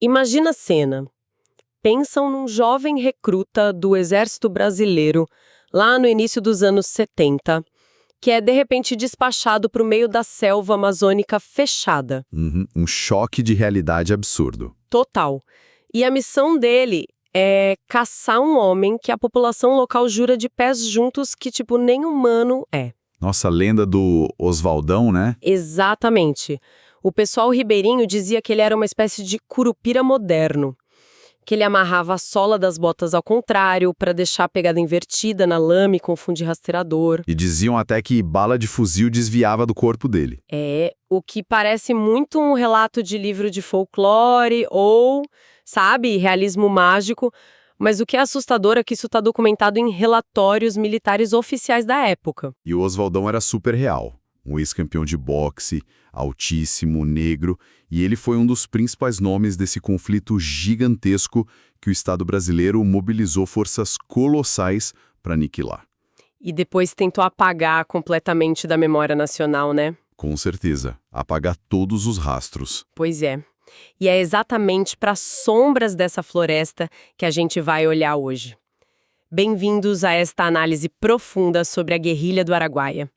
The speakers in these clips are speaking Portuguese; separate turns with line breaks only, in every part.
Imagina a cena. Pensam num jovem recruta do Exército Brasileiro, lá no início dos anos 70, que é de repente despachado para o meio da selva amazônica fechada.
Um choque de realidade absurdo.
Total. E a missão dele é caçar um homem que a população local jura de pés juntos que, tipo, nem humano é.
Nossa lenda do Oswaldão, né?
Exatamente. O pessoal ribeirinho dizia que ele era uma espécie de curupira moderno, que ele amarrava a sola das botas ao contrário para deixar a pegada invertida na lama e confundir rastreador.
E diziam até que bala de fuzil desviava do corpo dele.
É, o que parece muito um relato de livro de folclore ou, sabe, realismo mágico, mas o que é assustador é que isso está documentado em relatórios militares oficiais da época.
E o Oswaldão era super real. Um ex-campeão de boxe, altíssimo, negro, e ele foi um dos principais nomes desse conflito gigantesco que o Estado brasileiro mobilizou forças colossais para aniquilar.
E depois tentou apagar completamente da memória nacional, né?
Com certeza, apagar todos os rastros.
Pois é. E é exatamente para as sombras dessa floresta que a gente vai olhar hoje. Bem-vindos a esta análise profunda sobre a guerrilha do Araguaia.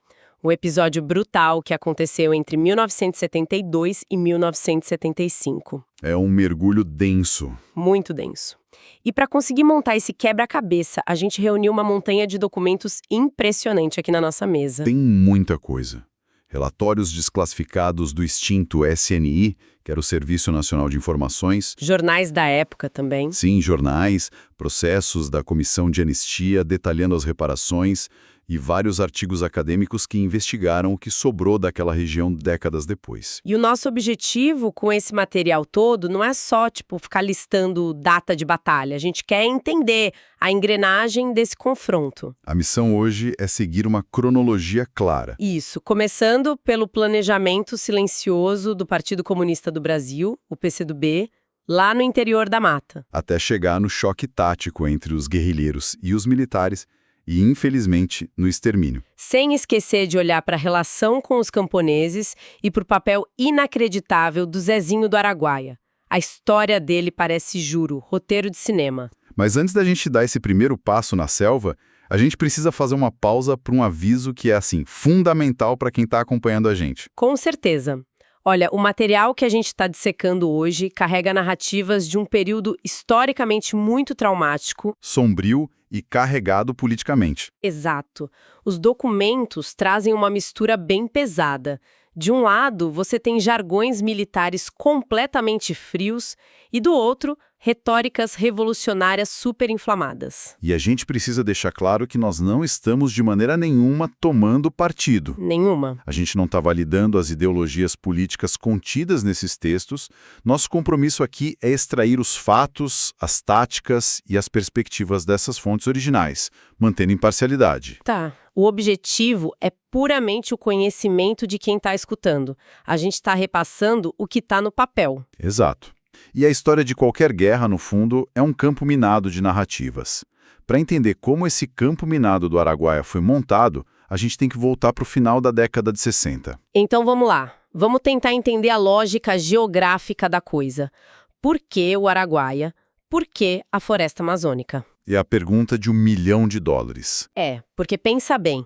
Um episódio brutal que aconteceu entre 1972 e 1975.
É um mergulho denso.
Muito denso. E para conseguir montar esse quebra-cabeça, a gente reuniu uma montanha de documentos impressionante aqui na nossa mesa.
Tem muita coisa. Relatórios desclassificados do extinto SNI, que era o Serviço Nacional de Informações.
Jornais da época também.
Sim, jornais, processos da Comissão de Anistia detalhando as reparações e vários artigos acadêmicos que investigaram o que sobrou daquela região décadas depois.
E o nosso objetivo com esse material todo não é só, ficar listando data de batalha. A gente quer entender a engrenagem desse confronto.
A missão hoje é seguir uma cronologia clara.
Isso, começando pelo planejamento silencioso do Partido Comunista do Brasil, o PCdoB, lá no interior da mata.
Até chegar no choque tático entre os guerrilheiros e os militares, e, infelizmente, no extermínio.
Sem esquecer de olhar para a relação com os camponeses e para o papel inacreditável do Zezinho do Araguaia. A história dele parece, juro, roteiro de cinema.
Mas antes da gente dar esse primeiro passo na selva, a gente precisa fazer uma pausa para um aviso que é, fundamental para quem está acompanhando a gente.
Com certeza. Olha, o material que a gente está dissecando hoje carrega narrativas de um período historicamente muito traumático,
sombrio e carregado politicamente.
Exato. Os documentos trazem uma mistura bem pesada. De um lado, você tem jargões militares completamente frios e, do outro, retóricas revolucionárias super inflamadas.
E a gente precisa deixar claro que nós não estamos de maneira nenhuma tomando partido.
Nenhuma.
A gente não está validando as ideologias políticas contidas nesses textos. Nosso compromisso aqui é extrair os fatos, as táticas e as perspectivas dessas fontes originais, mantendo imparcialidade.
Tá. O objetivo é puramente o conhecimento de quem está escutando. A gente está repassando o que está no papel.
Exato. E a história de qualquer guerra, no fundo, é um campo minado de narrativas. Para entender como esse campo minado do Araguaia foi montado, a gente tem que voltar para o final da década de 60.
Então vamos lá. Vamos tentar entender a lógica geográfica da coisa. Por que o Araguaia? Por que a floresta amazônica?
É a pergunta de $1 milhão.
É, porque pensa bem,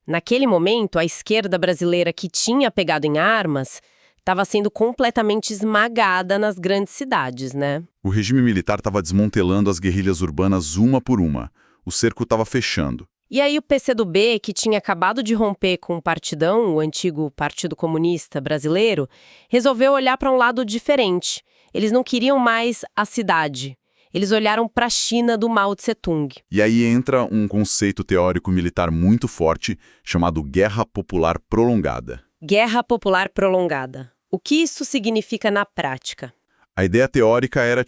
naquele momento a esquerda brasileira que tinha pegado em armas estava sendo completamente esmagada nas grandes cidades, né?
O regime militar estava desmantelando as guerrilhas urbanas uma por uma. O cerco estava fechando.
E aí o PCdoB, que tinha acabado de romper com o Partidão, o antigo Partido Comunista Brasileiro, resolveu olhar para um lado diferente. Eles não queriam mais a cidade. Eles olharam para a China do Mao Tse-tung.
E aí entra um conceito teórico militar muito forte, chamado Guerra Popular Prolongada.
Guerra Popular Prolongada. O que isso significa na prática?
A ideia teórica era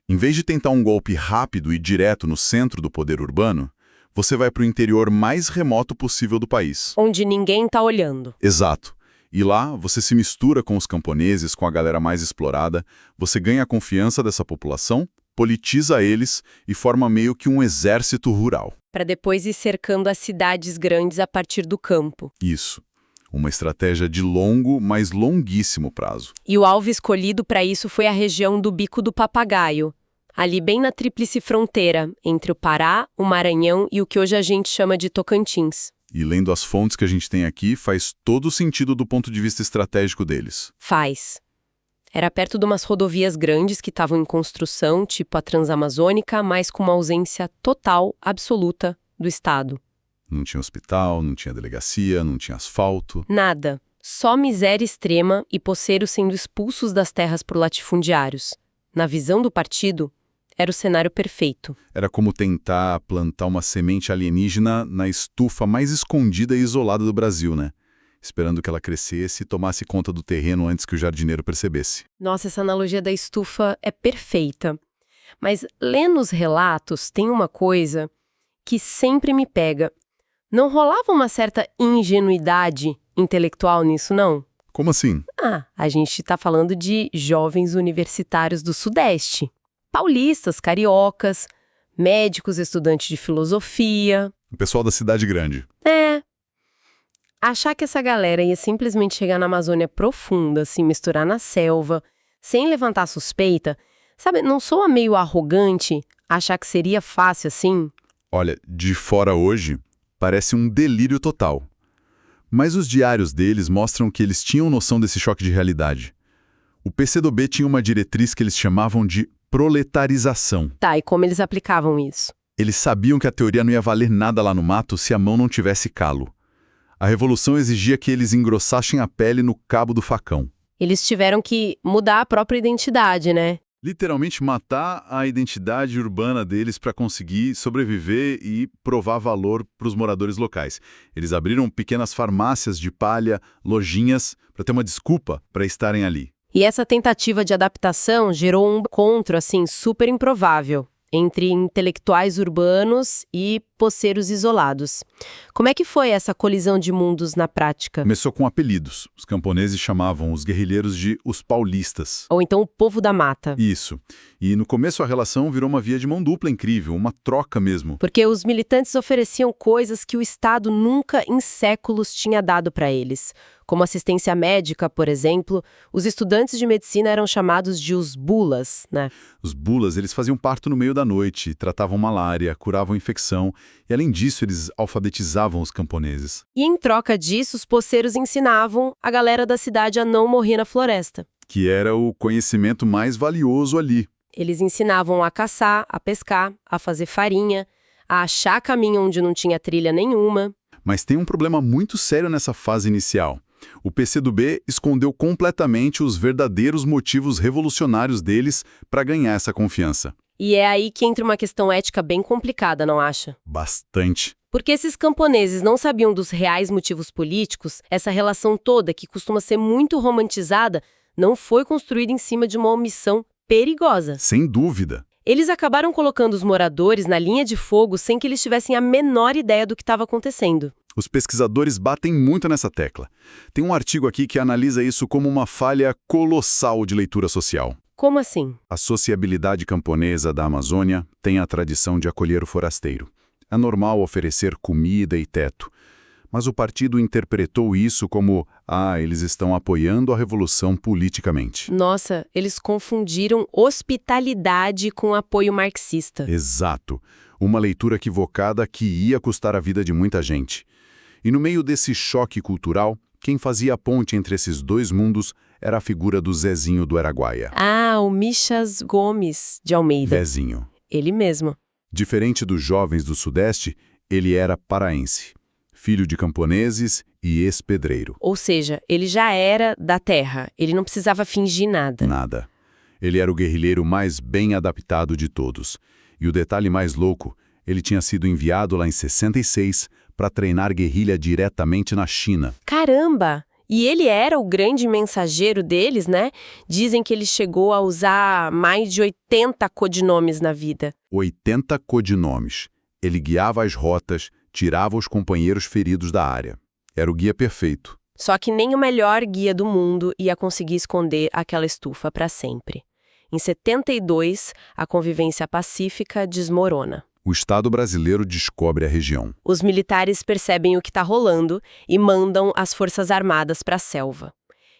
em vez de tentar um golpe rápido e direto no centro do poder urbano, você vai para o interior mais remoto possível do país.
Onde ninguém está olhando.
Exato. E lá, você se mistura com os camponeses, com a galera mais explorada, você ganha a confiança dessa população, politiza eles e forma meio que um exército rural.
Para depois ir cercando as cidades grandes a partir do campo.
Isso. Uma estratégia de longo, mas longuíssimo prazo.
E o alvo escolhido para isso foi a região do Bico do Papagaio, ali bem na tríplice fronteira, entre o Pará, o Maranhão e o que hoje a gente chama de Tocantins.
E lendo as fontes que a gente tem aqui, faz todo sentido do ponto de vista estratégico deles.
Faz. Era perto de umas rodovias grandes que estavam em construção, tipo a Transamazônica, mas com uma ausência total, absoluta, do Estado.
Não tinha hospital, não tinha delegacia, não tinha asfalto.
Nada. Só miséria extrema e poceiros sendo expulsos das terras por latifundiários. Na visão do partido, era o cenário perfeito.
Era como tentar plantar uma semente alienígena na estufa mais escondida e isolada do Brasil, né? Esperando que ela crescesse e tomasse conta do terreno antes que o jardineiro percebesse.
Nossa, essa analogia da estufa é perfeita. Mas lendo os relatos, tem uma coisa que sempre me pega. Não rolava uma certa ingenuidade intelectual nisso, não?
Como assim?
A gente está falando de jovens universitários do Sudeste. Paulistas, cariocas, médicos, estudantes de filosofia.
O pessoal da cidade grande.
Achar que essa galera ia simplesmente chegar na Amazônia profunda, se misturar na selva, sem levantar suspeita, sabe, não soa meio arrogante achar que seria fácil assim?
Olha, de fora hoje, parece um delírio total. Mas os diários deles mostram que eles tinham noção desse choque de realidade. O PCdoB tinha uma diretriz que eles chamavam de proletarização.
Tá, e como eles aplicavam isso?
Eles sabiam que a teoria não ia valer nada lá no mato se a mão não tivesse calo. A revolução exigia que eles engrossassem a pele no cabo do facão.
Eles tiveram que mudar a própria identidade, né?
Literalmente matar a identidade urbana deles para conseguir sobreviver e provar valor para os moradores locais. Eles abriram pequenas farmácias de palha, lojinhas, para ter uma desculpa para estarem ali.
E essa tentativa de adaptação gerou um encontro, assim, super improvável entre intelectuais urbanos e poceiros isolados. Como é que foi essa colisão de mundos na prática?
Começou com apelidos. Os camponeses chamavam os guerrilheiros de os paulistas.
Ou então o povo da mata.
Isso. E no começo a relação virou uma via de mão dupla incrível, uma troca mesmo.
Porque os militantes ofereciam coisas que o Estado nunca em séculos tinha dado para eles. Como assistência médica, por exemplo, os estudantes de medicina eram chamados de os bulas, né?
Os bulas, eles faziam parto no meio da noite, tratavam malária, curavam infecção, e além disso eles alfabetizavam os camponeses.
E em troca disso, os poceiros ensinavam a galera da cidade a não morrer na floresta.
Que era o conhecimento mais valioso ali.
Eles ensinavam a caçar, a pescar, a fazer farinha, a achar caminho onde não tinha trilha nenhuma.
Mas tem um problema muito sério nessa fase inicial. O PCdoB escondeu completamente os verdadeiros motivos revolucionários deles para ganhar essa confiança.
E é aí que entra uma questão ética bem complicada, não acha?
Bastante.
Porque esses camponeses não sabiam dos reais motivos políticos, essa relação toda, que costuma ser muito romantizada, não foi construída em cima de uma omissão perigosa.
Sem dúvida.
Eles acabaram colocando os moradores na linha de fogo sem que eles tivessem a menor ideia do que estava acontecendo.
Os pesquisadores batem muito nessa tecla. Tem um artigo aqui que analisa isso como uma falha colossal de leitura social.
Como assim?
A sociabilidade camponesa da Amazônia tem a tradição de acolher o forasteiro. É normal oferecer comida e teto. Mas o partido interpretou isso como, eles estão apoiando a revolução politicamente.
Nossa, eles confundiram hospitalidade com apoio marxista.
Exato. Uma leitura equivocada que ia custar a vida de muita gente. E no meio desse choque cultural, quem fazia a ponte entre esses dois mundos era a figura do Zezinho do Araguaia.
O Michas Gomes de Almeida.
Zezinho.
Ele mesmo.
Diferente dos jovens do Sudeste, ele era paraense. Filho de camponeses e ex-pedreiro.
Ou seja, ele já era da terra, ele não precisava fingir nada.
Nada. Ele era o guerrilheiro mais bem adaptado de todos. E o detalhe mais louco, ele tinha sido enviado lá em 66 para treinar guerrilha diretamente na China.
Caramba! E ele era o grande mensageiro deles, né? Dizem que ele chegou a usar mais de 80 codinomes na vida.
80 codinomes. Ele guiava as rotas, tirava os companheiros feridos da área. Era o guia perfeito.
Só que nem o melhor guia do mundo ia conseguir esconder aquela estufa para sempre. Em 72, a convivência pacífica desmorona.
o Estado brasileiro descobre a região.
Os militares percebem o que está rolando e mandam as Forças Armadas para a selva.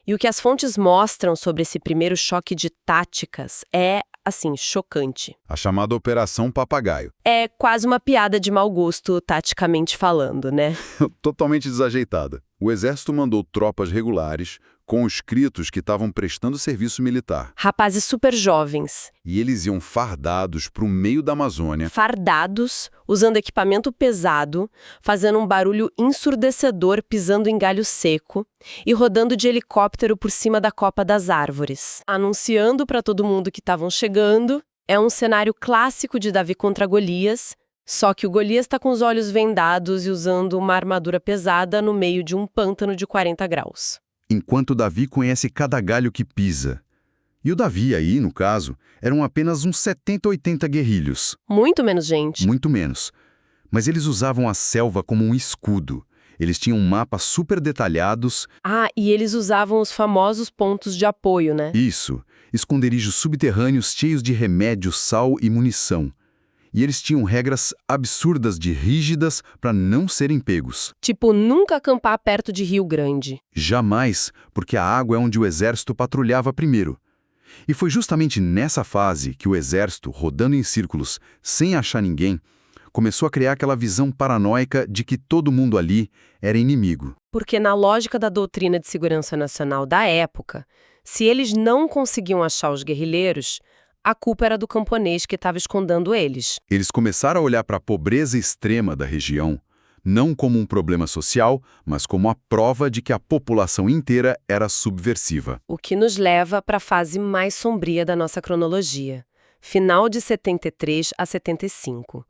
E o que as fontes mostram sobre esse primeiro choque de táticas é, assim, chocante.
A chamada Operação Papagaio.
É quase uma piada de mau gosto, taticamente falando, né?
Totalmente desajeitada. O Exército mandou tropas regulares, conscritos que estavam prestando serviço militar.
Rapazes super jovens.
E eles iam fardados para o meio da Amazônia.
Fardados, usando equipamento pesado, fazendo um barulho ensurdecedor pisando em galho seco e rodando de helicóptero por cima da copa das árvores, anunciando para todo mundo que estavam chegando. É um cenário clássico de Davi contra Golias, só que o Golias está com os olhos vendados e usando uma armadura pesada no meio de um pântano de 40 graus.
Enquanto Davi conhece cada galho que pisa. E o Davi aí, no caso, eram apenas uns 70, 80 guerrilhos.
Muito menos gente.
Muito menos. Mas eles usavam a selva como um escudo. Eles tinham mapas super detalhados.
Ah, e eles usavam os famosos pontos de apoio, né?
Isso. Esconderijos subterrâneos cheios de remédio, sal e munição. E eles tinham regras absurdas de rígidas para não serem pegos.
Tipo, nunca acampar perto de Rio Grande.
Jamais, porque a água é onde o exército patrulhava primeiro. E foi justamente nessa fase que o exército, rodando em círculos, sem achar ninguém, começou a criar aquela visão paranoica de que todo mundo ali era inimigo.
Porque na lógica da doutrina de segurança nacional da época, se eles não conseguiam achar os guerrilheiros, a culpa era do camponês que estava escondendo eles.
Eles começaram a olhar para a pobreza extrema da região, não como um problema social, mas como a prova de que a população inteira era subversiva.
O que nos leva para a fase mais sombria da nossa cronologia, final de 73 a 75.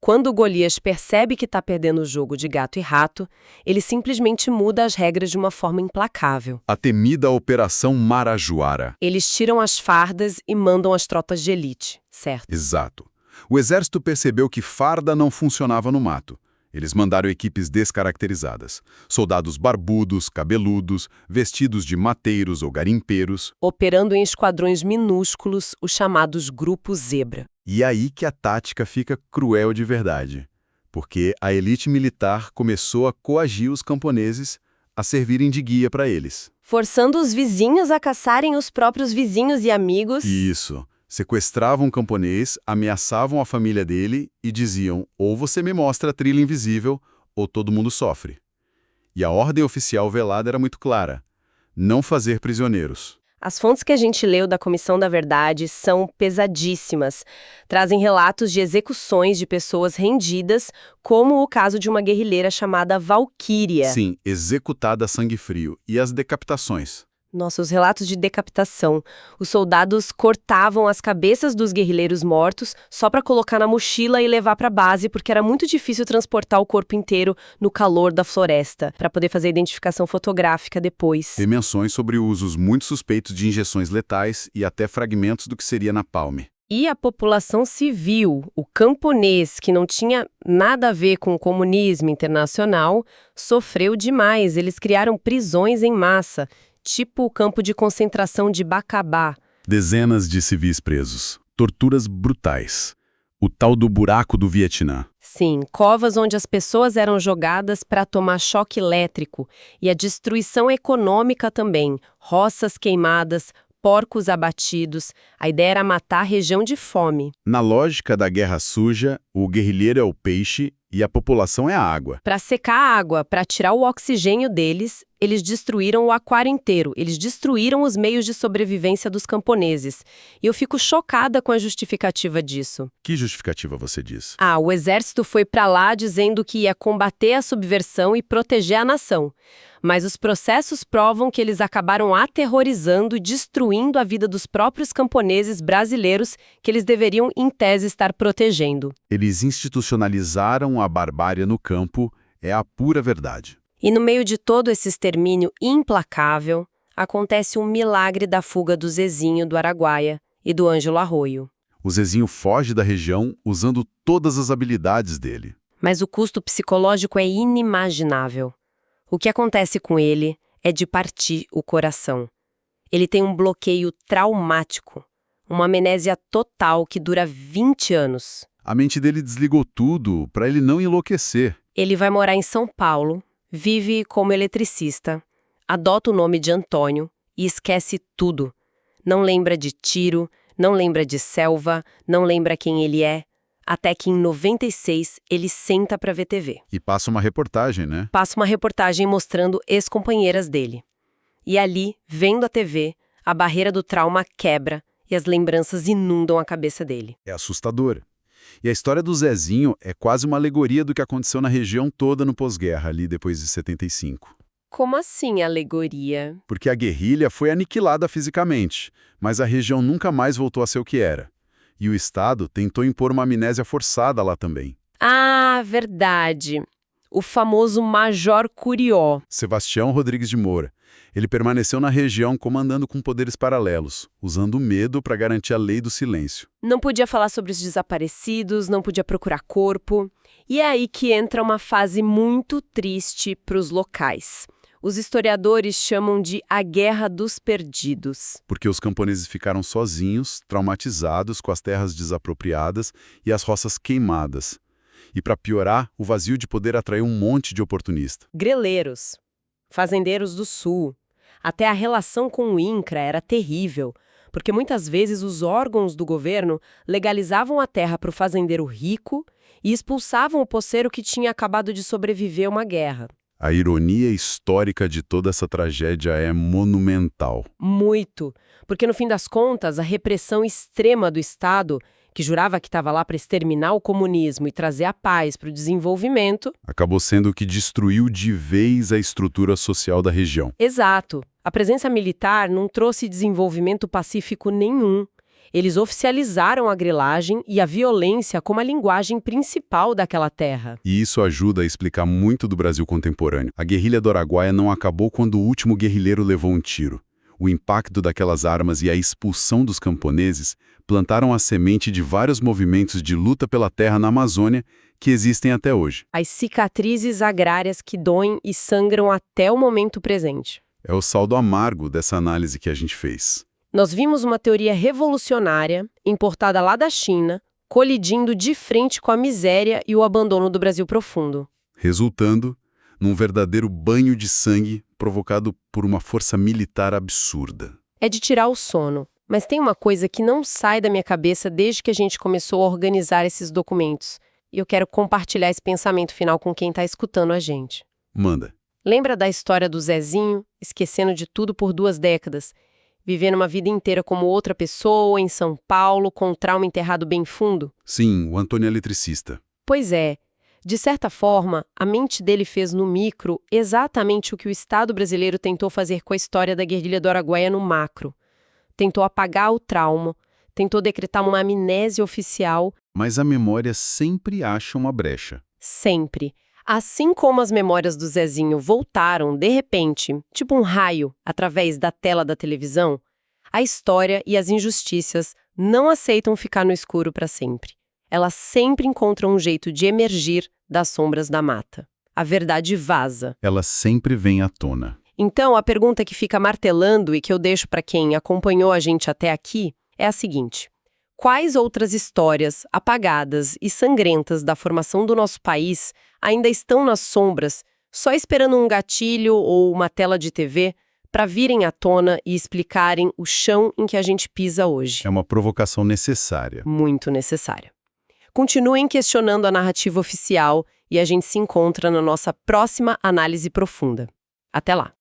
Quando o Golias percebe que está perdendo o jogo de gato e rato, ele simplesmente muda as regras de uma forma implacável.
A temida Operação Marajoara.
Eles tiram as fardas e mandam as tropas de elite, certo?
Exato. O exército percebeu que farda não funcionava no mato. Eles mandaram equipes descaracterizadas. Soldados barbudos, cabeludos, vestidos de mateiros ou garimpeiros.
Operando em esquadrões minúsculos, os chamados Grupos Zebra.
E aí que a tática fica cruel de verdade. Porque a elite militar começou a coagir os camponeses a servirem de guia para eles.
Forçando os vizinhos a caçarem os próprios vizinhos e amigos.
Isso. Sequestravam um camponês, ameaçavam a família dele e diziam: ou você me mostra a trilha invisível, ou todo mundo sofre. E a ordem oficial velada era muito clara: não fazer prisioneiros.
As fontes que a gente leu da Comissão da Verdade são pesadíssimas. Trazem relatos de execuções de pessoas rendidas, como o caso de uma guerrilheira chamada Valquíria.
Sim, executada a sangue frio. E as decapitações.
Nossa, os relatos de decapitação. Os soldados cortavam as cabeças dos guerrilheiros mortos só para colocar na mochila e levar para a base, porque era muito difícil transportar o corpo inteiro no calor da floresta, para poder fazer identificação fotográfica depois.
Tem menções sobre usos muito suspeitos de injeções letais e até fragmentos do que seria napalm.
E a população civil, o camponês, que não tinha nada a ver com o comunismo internacional, sofreu demais. Eles criaram prisões em massa, tipo o campo de concentração de Bacabá.
Dezenas de civis presos. Torturas brutais. O tal do buraco do Vietnã.
Sim, covas onde as pessoas eram jogadas para tomar choque elétrico. E a destruição econômica também. Roças queimadas, porcos abatidos. A ideia era matar a região de fome.
Na lógica da guerra suja, o guerrilheiro é o peixe e a população é a água.
Para secar a água, para tirar o oxigênio deles, eles destruíram o aquário inteiro. Eles destruíram os meios de sobrevivência dos camponeses. E eu fico chocada com a justificativa disso.
Que justificativa você diz?
Ah, o exército foi para lá dizendo que ia combater a subversão e proteger a nação. Mas os processos provam que eles acabaram aterrorizando e destruindo a vida dos próprios camponeses brasileiros que eles deveriam, em tese, estar protegendo.
Eles institucionalizaram a barbárie no campo, é a pura verdade.
E no meio de todo esse extermínio implacável, acontece um milagre da fuga do Zezinho do Araguaia e do Ângelo Arroio.
O Zezinho foge da região usando todas as habilidades dele.
Mas o custo psicológico é inimaginável. O que acontece com ele é de partir o coração. Ele tem um bloqueio traumático, uma amnésia total que dura 20 anos.
A mente dele desligou tudo para ele não enlouquecer.
Ele vai morar em São Paulo, vive como eletricista, adota o nome de Antônio e esquece tudo. Não lembra de tiro, não lembra de selva, não lembra quem ele é. Até que em 96 ele senta para ver TV.
E passa uma reportagem, né?
Passa uma reportagem mostrando ex-companheiras dele. E ali, vendo a TV, a barreira do trauma quebra e as lembranças inundam a cabeça dele.
É assustador. E a história do Zezinho é quase uma alegoria do que aconteceu na região toda no pós-guerra, ali depois de 75.
Como assim, alegoria?
Porque a guerrilha foi aniquilada fisicamente, mas a região nunca mais voltou a ser o que era. E o Estado tentou impor uma amnésia forçada lá também.
Ah, verdade. O famoso Major Curió.
Sebastião Rodrigues de Moura. Ele permaneceu na região comandando com poderes paralelos, usando o medo para garantir a lei do silêncio.
Não podia falar sobre os desaparecidos, não podia procurar corpo. E é aí que entra uma fase muito triste para os locais. Os historiadores chamam de a Guerra dos Perdidos.
Porque os camponeses ficaram sozinhos, traumatizados com as terras desapropriadas e as roças queimadas. E para piorar, o vazio de poder atraiu um monte de oportunista.
Greleiros, fazendeiros do sul. Até a relação com o INCRA era terrível, porque muitas vezes os órgãos do governo legalizavam a terra para o fazendeiro rico e expulsavam o poceiro que tinha acabado de sobreviver a uma guerra.
A ironia histórica de toda essa tragédia é monumental.
Muito, porque no fim das contas, a repressão extrema do Estado, que jurava que estava lá para exterminar o comunismo e trazer a paz para o desenvolvimento...
Acabou sendo o que destruiu de vez a estrutura social da região.
Exato. A presença militar não trouxe desenvolvimento pacífico nenhum. Eles oficializaram a grilagem e a violência como a linguagem principal daquela terra.
E isso ajuda a explicar muito do Brasil contemporâneo. A guerrilha do Araguaia não acabou quando o último guerrilheiro levou um tiro. O impacto daquelas armas e a expulsão dos camponeses plantaram a semente de vários movimentos de luta pela terra na Amazônia que existem até hoje.
As cicatrizes agrárias que doem e sangram até o momento presente.
É o saldo amargo dessa análise que a gente fez.
Nós vimos uma teoria revolucionária, importada lá da China, colidindo de frente com a miséria e o abandono do Brasil profundo.
Resultando num verdadeiro banho de sangue provocado por uma força militar absurda.
É de tirar o sono, mas tem uma coisa que não sai da minha cabeça desde que a gente começou a organizar esses documentos, e eu quero compartilhar esse pensamento final com quem está escutando a gente.
Manda.
Lembra da história do Zezinho, esquecendo de tudo por 2 décadas, vivendo uma vida inteira como outra pessoa, em São Paulo, com um trauma enterrado bem fundo?
Sim, o Antônio é eletricista.
Pois é. De certa forma, a mente dele fez no micro exatamente o que o Estado brasileiro tentou fazer com a história da guerrilha do Araguaia no macro. Tentou apagar o trauma, tentou decretar uma amnésia oficial.
Mas a memória sempre acha uma brecha.
Sempre. Assim como as memórias do Zezinho voltaram, de repente, tipo um raio, através da tela da televisão, a história e as injustiças não aceitam ficar no escuro para sempre. Elas sempre encontram um jeito de emergir das sombras da mata. A verdade vaza.
Ela sempre vem à tona.
Então, a pergunta que fica martelando e que eu deixo para quem acompanhou a gente até aqui é a seguinte: quais outras histórias apagadas e sangrentas da formação do nosso país ainda estão nas sombras, só esperando um gatilho ou uma tela de TV para virem à tona e explicarem o chão em que a gente pisa hoje?
É uma provocação necessária.
Muito necessária. Continuem questionando a narrativa oficial e a gente se encontra na nossa próxima análise profunda. Até lá!